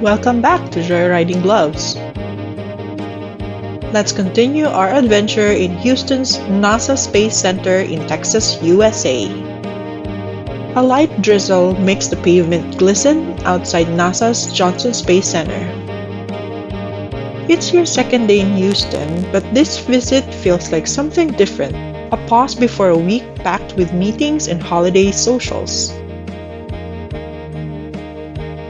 Welcome back to Joyriding Gloves. Let's continue our adventure in Houston's NASA Space Center in Texas, USA. A light drizzle makes the pavement glisten outside NASA's Johnson Space Center. It's your second day in Houston, but this visit feels like something different, a pause before a week packed with meetings and holiday socials.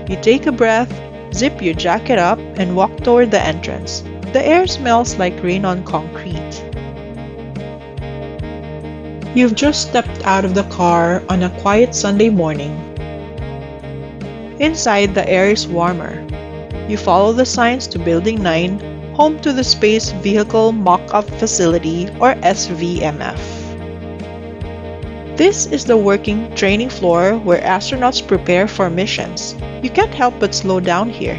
You take a breath, zip your jacket up, and walk toward the entrance. The air smells like rain on concrete. You've just stepped out of the car on a quiet Sunday morning. Inside, the air is warmer. You follow the signs to Building 9, home to the Space Vehicle Mock-Up Facility, or SVMF. This is the working training floor where astronauts prepare for missions. You can't help but slow down here.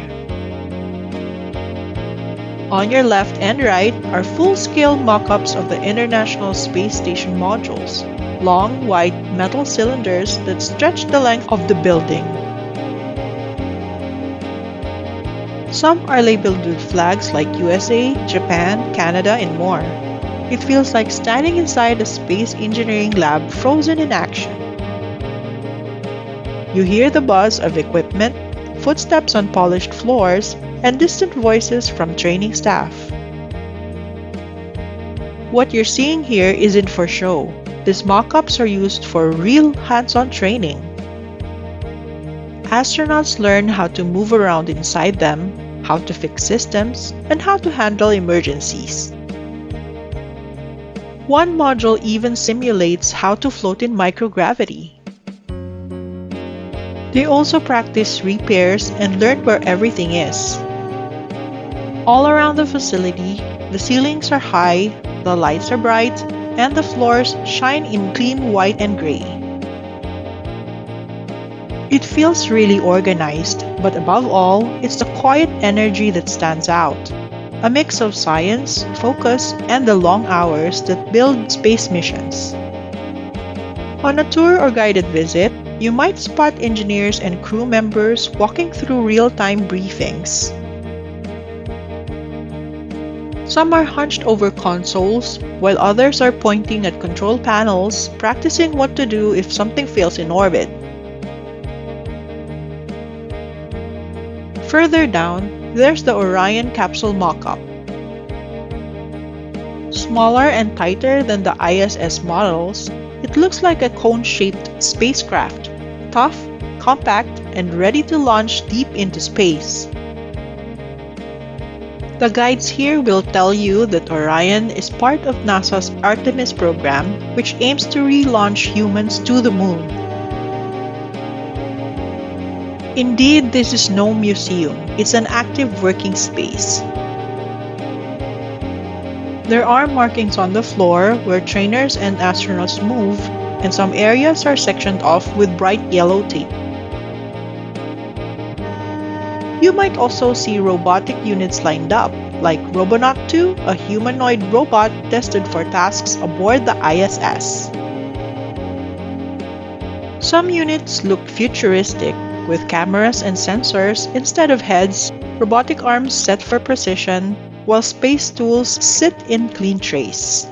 On your left and right are full-scale mock-ups of the International Space Station modules, long, white metal cylinders that stretch the length of the building. Some are labeled with flags like USA, Japan, Canada, and more. It feels like standing inside a space engineering lab frozen in action. You hear the buzz of equipment, footsteps on polished floors, and distant voices from training staff. What you're seeing here isn't for show. These mock-ups are used for real hands-on training. Astronauts learn how to move around inside them, how to fix systems, and how to handle emergencies. One module even simulates how to float in microgravity. They also practice repairs and learn where everything is. All around the facility, the ceilings are high, the lights are bright, and the floors shine in clean white and gray. It feels really organized, but above all, it's the quiet energy that stands out. A mix of science, focus, and the long hours that build space missions. On a tour or guided visit, you might spot engineers and crew members walking through real-time briefings. Some are hunched over consoles, while others are pointing at control panels, practicing what to do if something fails in orbit. Further down, there's the Orion capsule mock-up. Smaller and tighter than the ISS models, it looks like a cone-shaped spacecraft, tough, compact, and ready to launch deep into space. The guides here will tell you that Orion is part of NASA's Artemis program, which aims to relaunch humans to the moon. Indeed, this is no museum. It's an active working space. There are markings on the floor where trainers and astronauts move, and some areas are sectioned off with bright yellow tape. You might also see robotic units lined up, like Robonaut 2, a humanoid robot tested for tasks aboard the ISS. Some units look futuristic, with cameras and sensors instead of heads, robotic arms set for precision, while space tools sit in clean trays.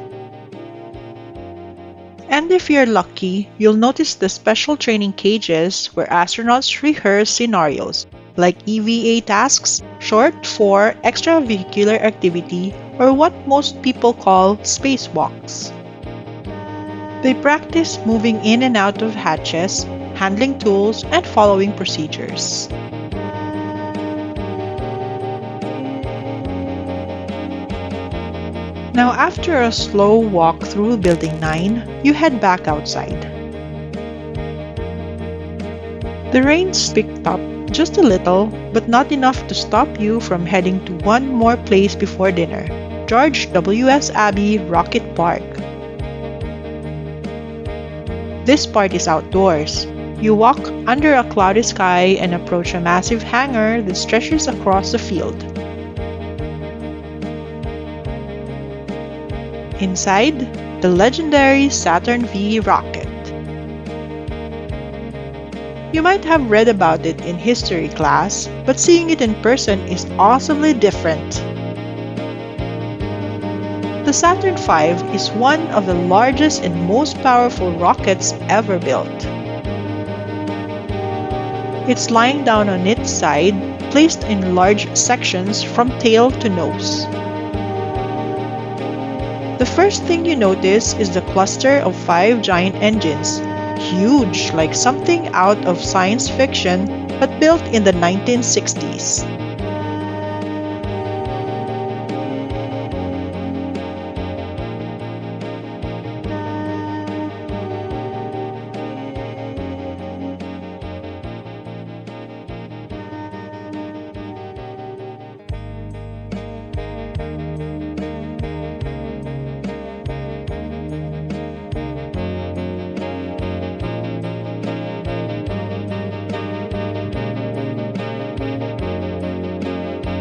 And if you're lucky, you'll notice the special training cages where astronauts rehearse scenarios, like EVA tasks, short for extravehicular activity, or what most people call spacewalks. They practice moving in and out of hatches, handling tools, and following procedures. Now, after a slow walk through Building 9, you head back outside. The rain's picked up just a little, but not enough to stop you from heading to one more place before dinner, George W.S. Abbey Rocket Park. This part is outdoors. You walk under a cloudy sky and approach a massive hangar that stretches across the field. Inside, the legendary Saturn V rocket. You might have read about it in history class, but seeing it in person is awesomely different. The Saturn V is one of the largest and most powerful rockets ever built. It's lying down on its side, placed in large sections from tail to nose. The first thing you notice is the cluster of 5 giant engines, huge like something out of science fiction but built in the 1960s.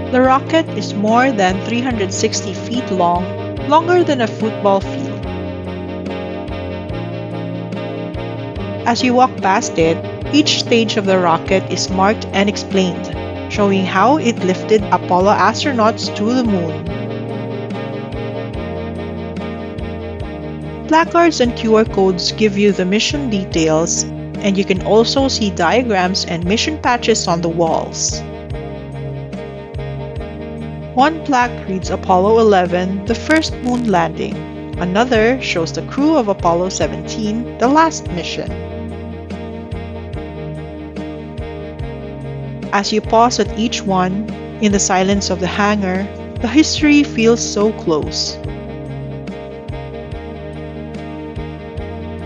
The rocket is more than 360 feet long, longer than a football field. As you walk past it, each stage of the rocket is marked and explained, showing how it lifted Apollo astronauts to the moon. Placards and QR codes give you the mission details, and you can also see diagrams and mission patches on the walls. One plaque reads Apollo 11, the first moon landing. Another shows the crew of Apollo 17, the last mission. As you pause at each one, in the silence of the hangar, the history feels so close.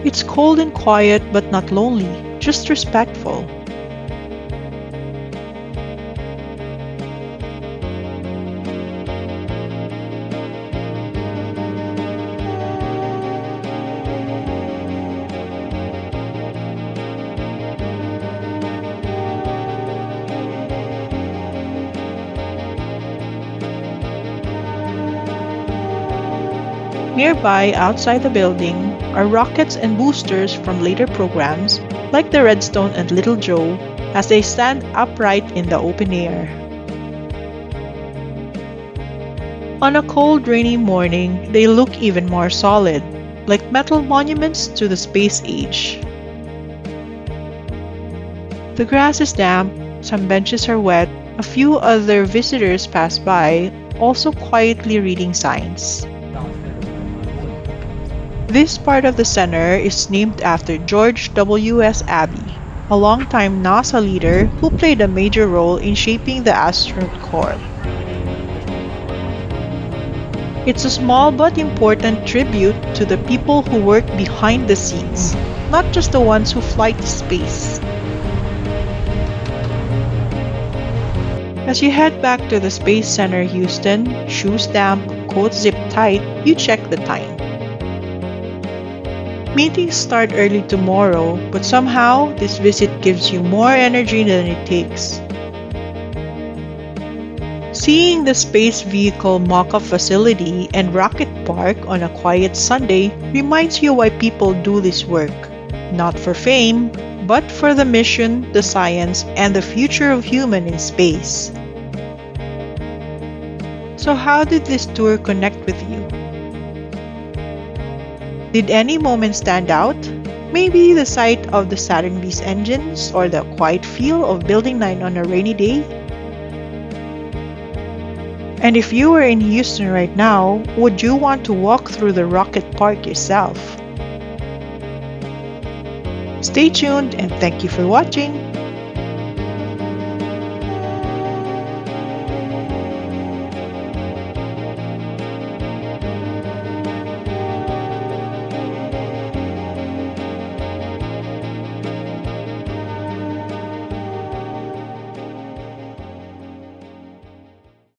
It's cold and quiet but not lonely, just respectful. Nearby, outside the building, are rockets and boosters from later programs, like the Redstone and Little Joe, as they stand upright in the open air. On a cold, rainy morning, they look even more solid, like metal monuments to the space age. The grass is damp, some benches are wet, a few other visitors pass by, also quietly reading signs. This part of the center is named after George W.S. Abbey, a longtime NASA leader who played a major role in shaping the astronaut corps. It's a small but important tribute to the people who work behind the scenes, not just the ones who fly to space. As you head back to the Space Center Houston, shoes damp, coat zipped tight, you check the time. Meetings start early tomorrow, but somehow this visit gives you more energy than it takes. Seeing the space vehicle mock-up facility and rocket park on a quiet Sunday reminds you why people do this work. Not for fame, but for the mission, the science, and the future of human in space. So how did this tour connect with you? Did any moment stand out? Maybe the sight of the Saturn V's engines or the quiet feel of Building 9 on a rainy day? And if you were in Houston right now, would you want to walk through the rocket park yourself? Stay tuned and thank you for watching!